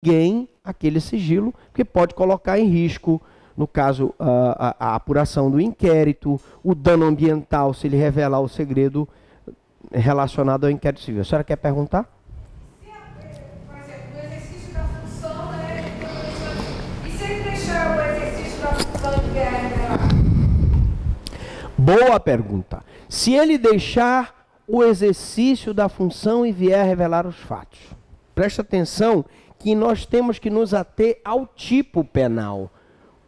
ninguém aquele sigilo, porque pode colocar em risco, no caso, a apuração do inquérito, o dano ambiental, se ele revelar o segredo relacionado ao inquérito civil. A senhora quer perguntar? Por exemplo, o exercício da função, né? E se ele deixar o exercício da função de vier a revelar? Boa pergunta. Se ele deixar o exercício da função e vier a revelar os fatos. Presta atenção que nós temos que nos ater ao tipo penal.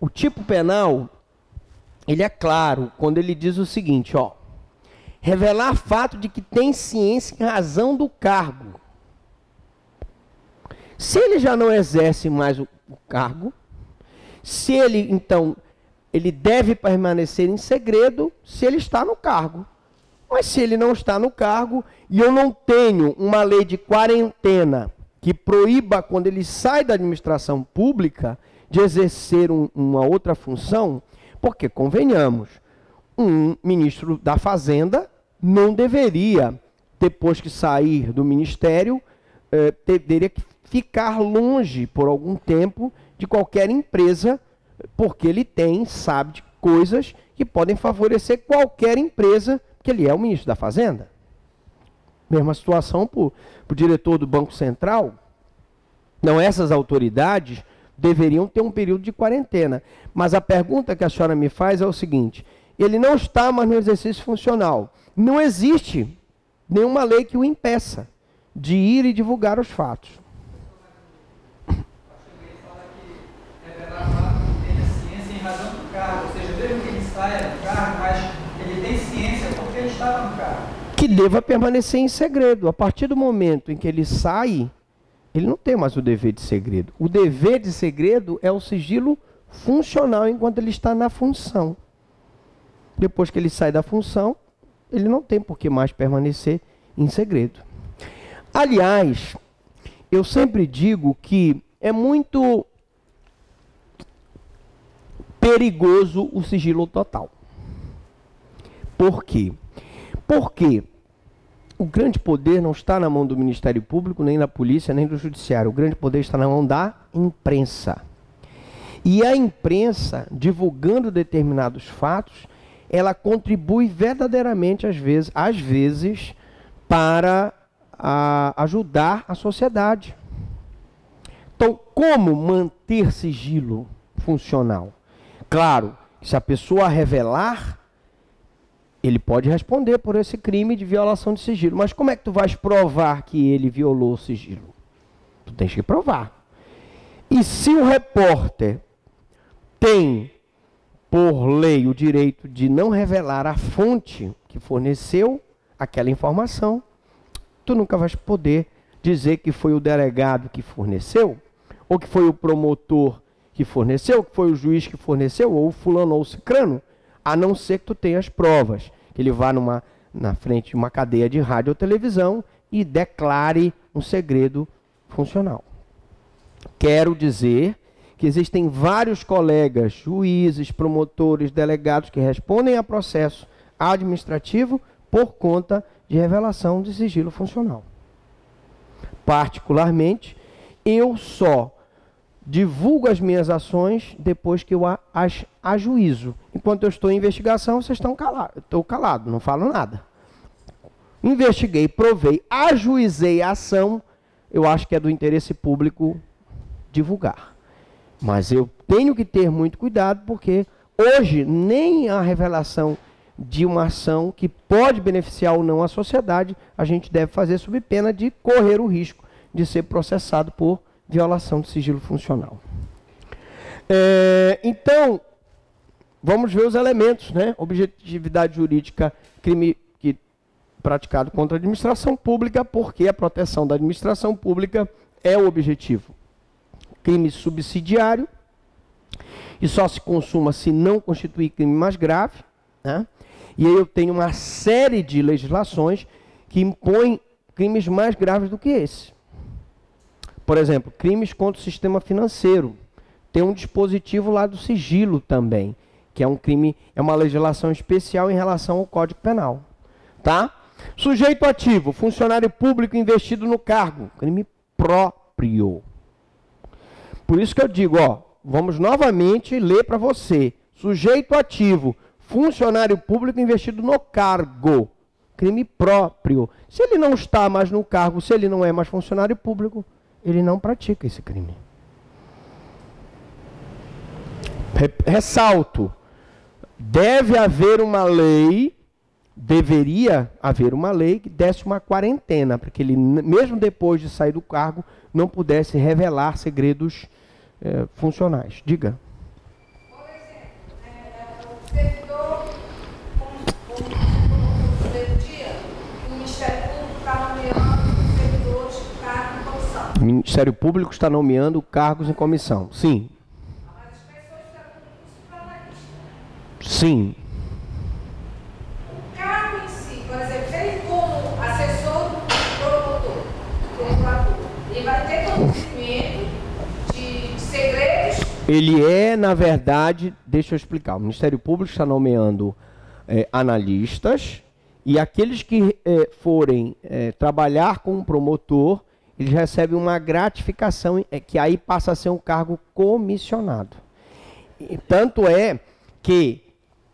O tipo penal, ele é claro quando ele diz o seguinte, ó, revelar fato de que tem ciência em razão do cargo. Se ele já não exerce mais o cargo, se ele, então, ele deve permanecer em segredo se ele está no cargo. Mas se ele não está no cargo e eu não tenho uma lei de quarentena que proíba, quando ele sai da administração pública, de exercer uma outra função, porque, convenhamos, um ministro da Fazenda não deveria, depois que sair do ministério, teria que ficar longe por algum tempo de qualquer empresa, porque ele sabe de coisas que podem favorecer qualquer empresa, porque ele é o ministro da Fazenda. Mesma situação para o diretor do Banco Central. Não, essas autoridades deveriam ter um período de quarentena. Mas a pergunta que a senhora me faz é o seguinte, ele não está mais no exercício funcional. Não existe nenhuma lei que o impeça de ir e divulgar os fatos. Que deva permanecer em segredo. A partir do momento em que ele sai, ele não tem mais o dever de segredo. O dever de segredo é o sigilo funcional enquanto ele está na função. Depois que ele sai da função, ele não tem por que mais permanecer em segredo. Aliás, eu sempre digo que é muito perigoso o sigilo total. Por quê? Porque o grande poder não está na mão do Ministério Público, nem da polícia, nem do judiciário. O grande poder está na mão da imprensa. E a imprensa, divulgando determinados fatos, ela contribui verdadeiramente, às vezes para ajudar a sociedade. Então, como manter sigilo funcional? Claro, se a pessoa revelar, ele pode responder por esse crime de violação de sigilo. Mas como é que tu vais provar que ele violou o sigilo? Tu tens que provar. E se o repórter tem, por lei, o direito de não revelar a fonte que forneceu aquela informação, tu nunca vais poder dizer que foi o delegado que forneceu, ou que foi o promotor que forneceu, ou que foi o juiz que forneceu, ou o fulano ou o cicrano, a não ser que tu tenhas provas, que ele vá na frente de uma cadeia de rádio ou televisão e declare um segredo funcional. Quero dizer que existem vários colegas, juízes, promotores, delegados que respondem a processo administrativo por conta de revelação de sigilo funcional. Particularmente, eu só divulgo as minhas ações depois que eu as ajuizo. Enquanto eu estou em investigação, vocês estão calados. Estou calado, não falo nada. Investiguei, provei, ajuizei a ação, eu acho que é do interesse público divulgar. Mas eu tenho que ter muito cuidado, porque hoje nem a revelação de uma ação que pode beneficiar ou não a sociedade, a gente deve fazer sob pena de correr o risco de ser processado por violação de sigilo funcional. Então, vamos ver os elementos, né? Objetividade jurídica, crime praticado contra a administração pública, porque a proteção da administração pública é o objetivo. Crime subsidiário, e só se consuma se não constituir crime mais grave, né? E aí eu tenho uma série de legislações que impõem crimes mais graves do que esse. Por exemplo, crimes contra o sistema financeiro. Tem um dispositivo lá do sigilo também, que é um crime, é uma legislação especial em relação ao Código Penal. Tá? Sujeito ativo, funcionário público investido no cargo, crime próprio. Por isso que eu digo, ó, vamos novamente ler para você. Sujeito ativo, funcionário público investido no cargo. Crime próprio. Se ele não está mais no cargo, se ele não é mais funcionário público, ele não pratica esse crime. Ressalto, deve haver uma lei, deveria haver uma lei que desse uma quarentena, para que ele, mesmo depois de sair do cargo, não pudesse revelar segredos funcionais. Diga. Por exemplo, o servidor, como primeiro dia, o Ministério Público está nomeando servidores de cargo em comissão. O Ministério Público está nomeando cargos em comissão. Sim. Mas as pessoas estão com curso para analista. Sim. O cargo em si, por exemplo, ele como assessor promotor, procurador, ele vai ter conhecimento de segredos. Ele é, na verdade, deixa eu explicar, o Ministério Público está nomeando analistas, e aqueles que forem trabalhar com um promotor, eles recebem uma gratificação, que aí passa a ser um cargo comissionado. E tanto é que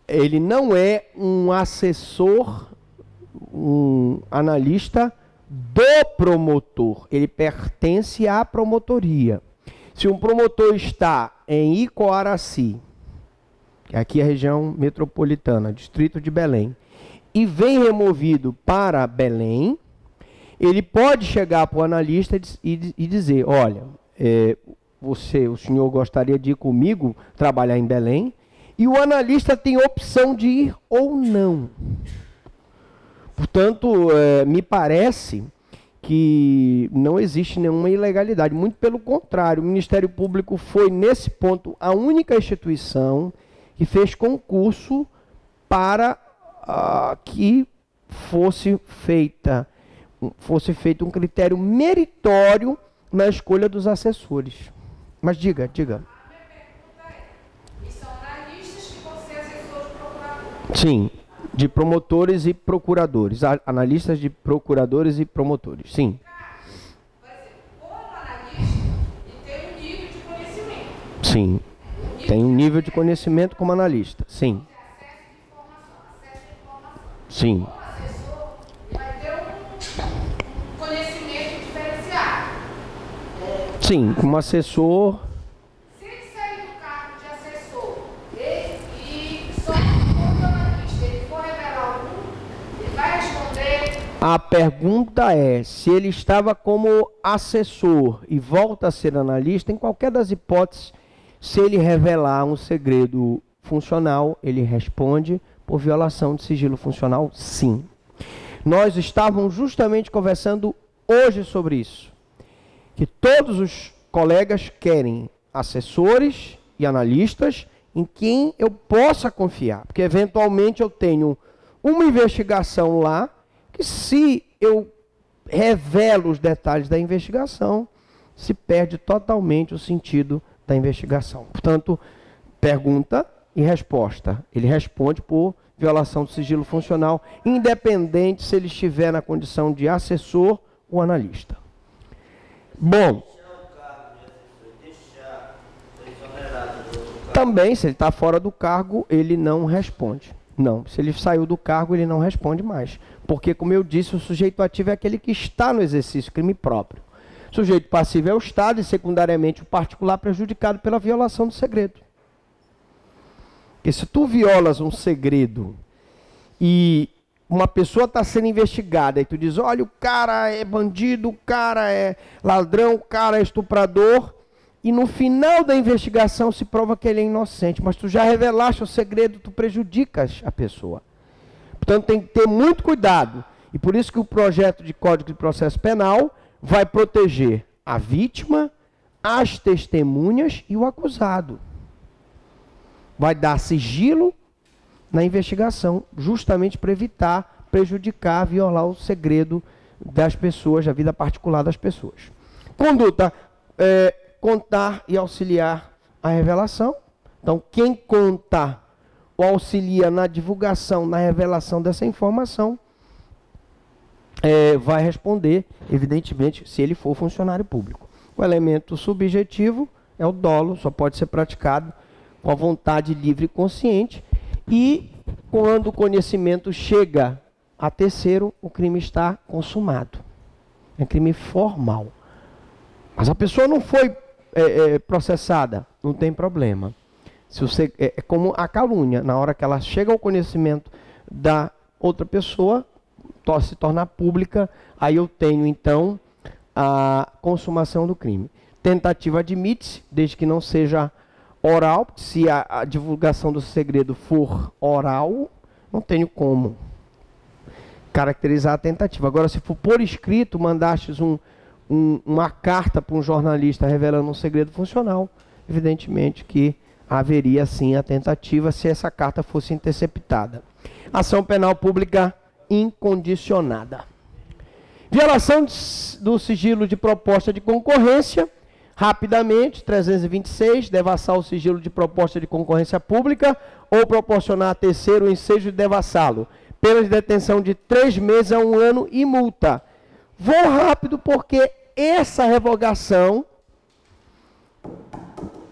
ele não é um assessor, um analista do promotor, ele pertence à promotoria. Se um promotor está em Icoaraci, que aqui é a região metropolitana, distrito de Belém, e vem removido para Belém, ele pode chegar para o analista e dizer, olha, o senhor gostaria de ir comigo trabalhar em Belém? E o analista tem opção de ir ou não. Portanto, me parece que não existe nenhuma ilegalidade. Muito pelo contrário, o Ministério Público foi, nesse ponto, a única instituição que fez concurso para que fosse feito um critério meritório na escolha dos assessores. Mas diga. A minha pergunta é, e são analistas que vão ser assessores procuradores? Sim, de promotores e procuradores, analistas de procuradores e promotores, sim. Por exemplo, como analista, ele tem um nível de conhecimento. Sim, tem um nível de conhecimento como analista, sim. Acesso de informação. Sim, Como assessor, ele vai ter um conhecimento diferenciado. sim, como assessor. Se ele sair do cargo de assessor e só como analista, ele for revelar algum, ele vai responder. A pergunta é, se ele estava como assessor e volta a ser analista, em qualquer das hipóteses, se ele revelar um segredo funcional, ele responde por violação de sigilo funcional, sim. Nós estávamos justamente conversando hoje sobre isso, que todos os colegas querem assessores e analistas em quem eu possa confiar, porque eventualmente eu tenho uma investigação lá, que se eu revelo os detalhes da investigação, se perde totalmente o sentido da investigação. Portanto, pergunta e resposta. Ele responde por violação do sigilo funcional, independente se ele estiver na condição de assessor ou analista. Bom, também, se ele está fora do cargo, ele não responde. Não, se ele saiu do cargo, ele não responde mais. Porque, como eu disse, o sujeito ativo é aquele que está no exercício crime próprio. O sujeito passivo é o Estado e, secundariamente, o particular prejudicado pela violação do segredo. Porque se tu violas um segredo e uma pessoa está sendo investigada e tu diz, olha, o cara é bandido, o cara é ladrão, o cara é estuprador, e no final da investigação se prova que ele é inocente, mas tu já revelaste o segredo, tu prejudicas a pessoa. Portanto, tem que ter muito cuidado. E por isso que o projeto de Código de Processo Penal vai proteger a vítima, as testemunhas e o acusado. Vai dar sigilo na investigação, justamente para evitar prejudicar, violar o segredo das pessoas, a vida particular das pessoas. Conduta, contar e auxiliar a revelação. Então, quem conta ou auxilia na divulgação, na revelação dessa informação, vai responder, evidentemente, se ele for funcionário público. O elemento subjetivo é o dolo, só pode ser praticado com a vontade livre e consciente. E quando o conhecimento chega a terceiro, o crime está consumado. É crime formal. Mas a pessoa não foi processada, não tem problema. Se você, é como a calúnia, na hora que ela chega ao conhecimento da outra pessoa, se tornar pública, aí eu tenho então a consumação do crime. Tentativa admite-se, desde que não seja oral. Se a divulgação do segredo for oral, não tenho como caracterizar a tentativa. Agora, se for por escrito, mandastes uma carta para um jornalista revelando um segredo funcional, evidentemente que haveria sim a tentativa se essa carta fosse interceptada. Ação penal pública incondicionada. Violação do sigilo de proposta de concorrência. Rapidamente, 326, devassar o sigilo de proposta de concorrência pública ou proporcionar a terceiro o ensejo de devassá-lo. Pena de detenção de 3 meses a 1 ano e multa. Vou rápido porque essa revogação,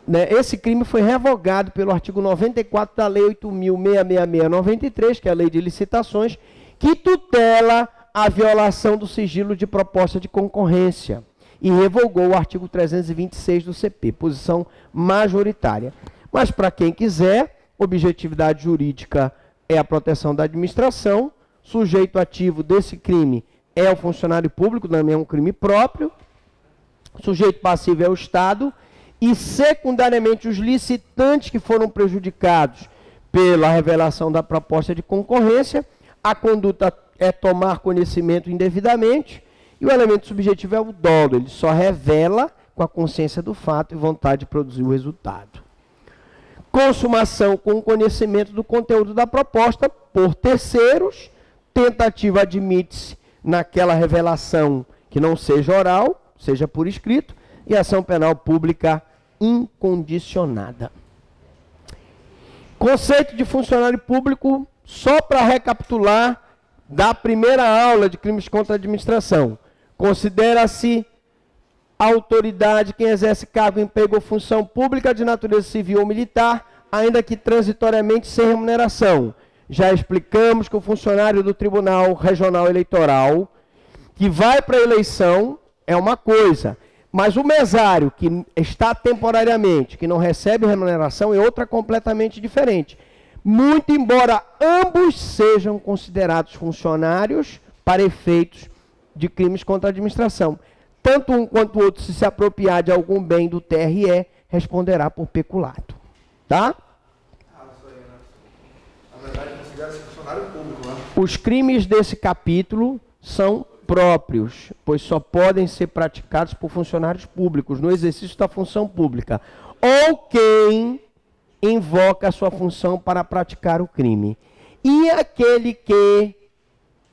né, esse crime foi revogado pelo artigo 94 da Lei 8.666/93, que é a Lei de Licitações, que tutela a violação do sigilo de proposta de concorrência e revogou o artigo 326 do CP, posição majoritária. Mas para quem quiser, objetividade jurídica é a proteção da administração, sujeito ativo desse crime é o funcionário público, também é um crime próprio, sujeito passivo é o Estado, e secundariamente os licitantes que foram prejudicados pela revelação da proposta de concorrência. A conduta é tomar conhecimento indevidamente, e o elemento subjetivo é o dolo, ele só revela com a consciência do fato e vontade de produzir o resultado. Consumação com conhecimento do conteúdo da proposta por terceiros. Tentativa admite-se naquela revelação que não seja oral, seja por escrito, e ação penal pública incondicionada. Conceito de funcionário público, só para recapitular da primeira aula de crimes contra a administração. Considera-se autoridade quem exerce cargo, emprego ou função pública de natureza civil ou militar, ainda que transitoriamente sem remuneração. Já explicamos que o funcionário do Tribunal Regional Eleitoral, que vai para a eleição, é uma coisa, mas o mesário, que está temporariamente, que não recebe remuneração, é outra completamente diferente. Muito embora ambos sejam considerados funcionários para efeitos de crimes contra a administração. Tanto um quanto o outro, se apropriar de algum bem do TRE, responderá por peculato. Tá? Na verdade, considera-se funcionário público, né? Os crimes desse capítulo são próprios, pois só podem ser praticados por funcionários públicos, no exercício da função pública, ou quem invoca a sua função para praticar o crime. E aquele que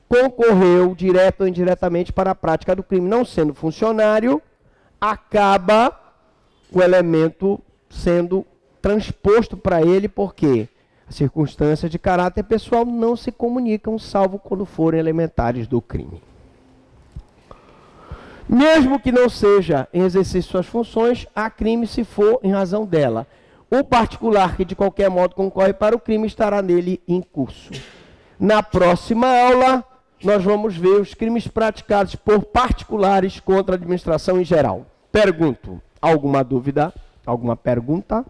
concorreu, direto ou indiretamente, para a prática do crime, não sendo funcionário, acaba o elemento sendo transposto para ele, porque as circunstâncias de caráter pessoal não se comunicam, salvo quando forem elementares do crime. Mesmo que não seja em exercício de suas funções, há crime se for em razão dela. O particular que de qualquer modo concorre para o crime estará nele em curso. Na próxima aula, nós vamos ver os crimes praticados por particulares contra a administração em geral. Pergunto, alguma dúvida? Alguma pergunta?